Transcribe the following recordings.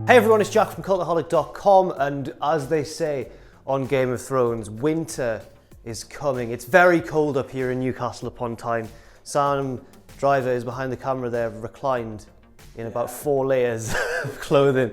Hey everyone, it's Jack from Cultaholic.com, and as they say on Game of Thrones, winter is coming. It's very cold up here in Newcastle upon Tyne. Sam Driver is behind the camera there, reclined in about 4 layers of clothing.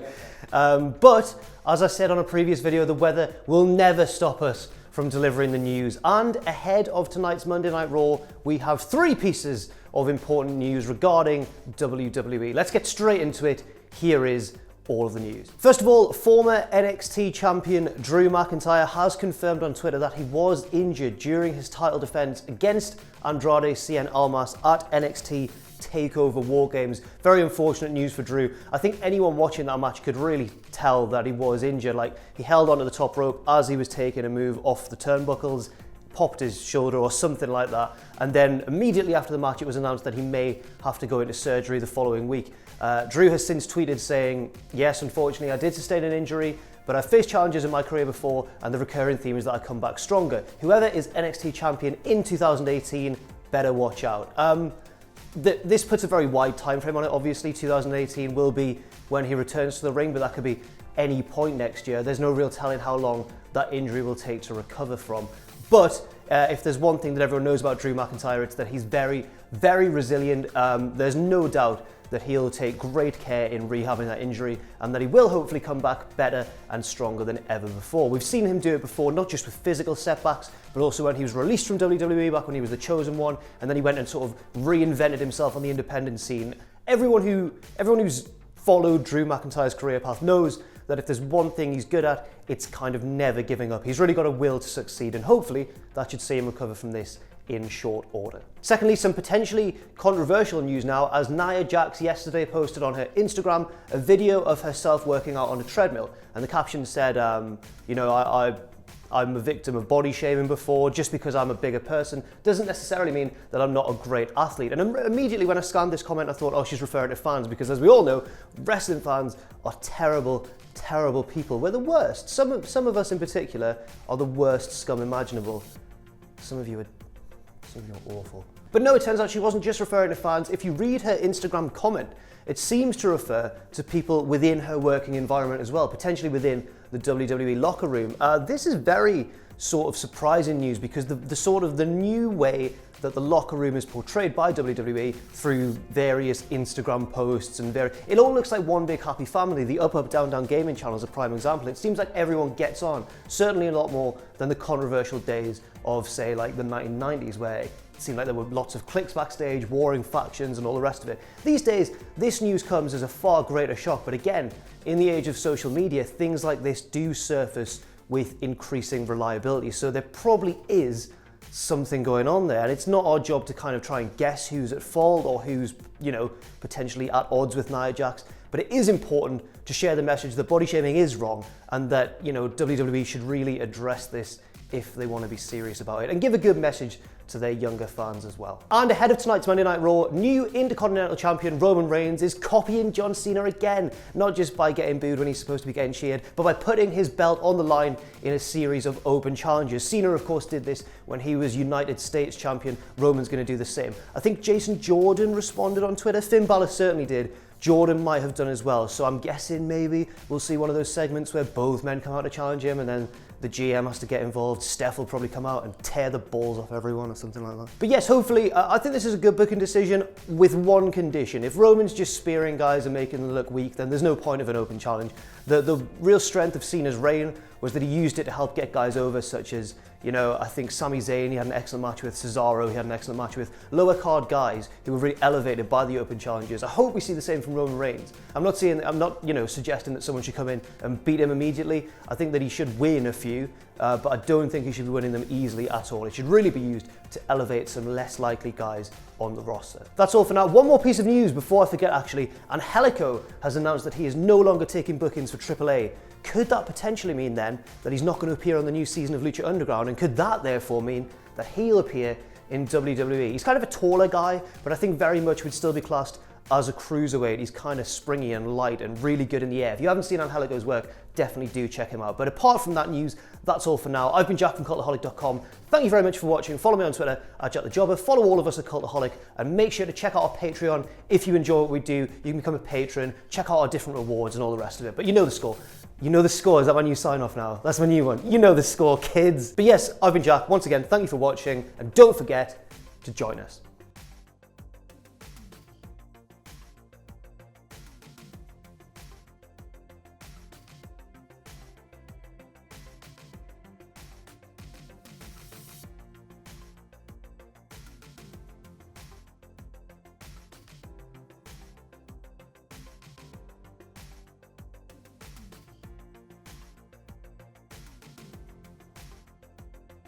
But as I said on a previous video, the weather will never stop us from delivering the news. And ahead of tonight's Monday Night Raw, we have 3 pieces of important news regarding WWE. Let's get straight into it. Here is all of the news. First of all, former NXT Champion Drew McIntyre has confirmed on Twitter that he was injured during his title defense against Andrade Cien Almas at NXT TakeOver War Games. Very unfortunate news for Drew. I think anyone watching that match could really tell that he was injured. Like, he held onto the top rope as he was taking a move off the turnbuckles, popped his shoulder or something like that, and then immediately after the match it was announced that he may have to go into surgery the following week. Drew has since tweeted saying, "Yes, unfortunately I did sustain an injury, but I've faced challenges in my career before, and the recurring theme is that I come back stronger. Whoever is NXT champion in 2018 better watch out." This puts a very wide time frame on it. Obviously 2018 will be when he returns to the ring, but that could be any point next year. There's no real telling how long that injury will take to recover from. But if there's one thing that everyone knows about Drew McIntyre, it's that he's very, very resilient. There's no doubt that he'll take great care in rehabbing that injury, and that he will hopefully come back better and stronger than ever before. We've seen him do it before, not just with physical setbacks, but also when he was released from WWE back when he was the Chosen One, and then he went and sort of reinvented himself on the independent scene. Everyone who's followed Drew McIntyre's career path knows that if there's one thing he's good at, it's kind of never giving up. He's really got a will to succeed, and hopefully that should see him recover from this in short order. Secondly, some potentially controversial news now, as Nia Jax yesterday posted on her Instagram a video of herself working out on a treadmill, and the caption said, I'm a victim of body shaming before. Just because I'm a bigger person doesn't necessarily mean that I'm not a great athlete. And immediately when I scanned this comment, I thought, oh, she's referring to fans, because as we all know, wrestling fans are terrible, terrible people. We're the worst. Some of us in particular are the worst scum imaginable. Some of you are awful. But no, it turns out she wasn't just referring to fans. If you read her Instagram comment, it seems to refer to people within her working environment as well, potentially within the WWE locker room. This is very sort of surprising news, because the new way that the locker room is portrayed by WWE through various Instagram posts and it all looks like one big happy family. The Up Up Down Down gaming channel is a prime example. It seems like everyone gets on, certainly a lot more than the controversial days of, say, like the 1990s, where it seemed like there were lots of cliques backstage, warring factions and all the rest of it. These days, this news comes as a far greater shock, but again, in the age of social media, things like this do surface with increasing reliability, so there probably is something going on there, and it's not our job to kind of try and guess who's at fault or who's, potentially at odds with Nia Jax, but it is important to share the message that body shaming is wrong, and that, WWE should really address this if they want to be serious about it, and give a good message to their younger fans as well. And ahead of tonight's Monday Night Raw, new Intercontinental Champion Roman Reigns is copying John Cena again, not just by getting booed when he's supposed to be getting cheered, but by putting his belt on the line in a series of open challenges. Cena, of course, did this when he was United States Champion. Roman's going to do the same. I think Jason Jordan responded on Twitter. Finn Balor certainly did. Jordan might have done as well, so I'm guessing maybe we'll see one of those segments where both men come out to challenge him, and then the GM has to get involved. Steph will probably come out and tear the balls off everyone or something like that. But yes, hopefully, I think this is a good booking decision with one condition. If Roman's just spearing guys and making them look weak, then there's no point of an open challenge. The real strength of Cena's reign was that he used it to help get guys over, such as, I think Sami Zayn, he had an excellent match with Cesaro, he had an excellent match with lower card guys who were really elevated by the open challenges. I hope we see the same from Roman Reigns. I'm not suggesting that someone should come in and beat him immediately. I think that he should win a few, but I don't think he should be winning them easily at all. It should really be used to elevate some less likely guys on the roster. That's all for now. One more piece of news before I forget, actually. Angelico has announced that he is no longer taking bookings for AAA. Could that potentially mean then that he's not going to appear on the new season of Lucha Underground, and could that therefore mean that he'll appear in WWE? He's kind of a taller guy, but I think very much would still be classed as a cruiserweight. He's kind of springy and light and really good in the air. If you haven't seen Angelico's work, definitely do check him out. But apart from that news, that's all for now. I've been Jack from Cultaholic.com. Thank you very much for watching. Follow me on Twitter @JackTheJobber. Follow all of us at Cultaholic, and make sure to check out our Patreon. If you enjoy what we do, you can become a patron, check out our different rewards and all the rest of it. But you know the score. You know the score. Is that my new sign off now? That's my new one. You know the score, kids. But yes, I've been Jack. Once again, thank you for watching, and don't forget to join us.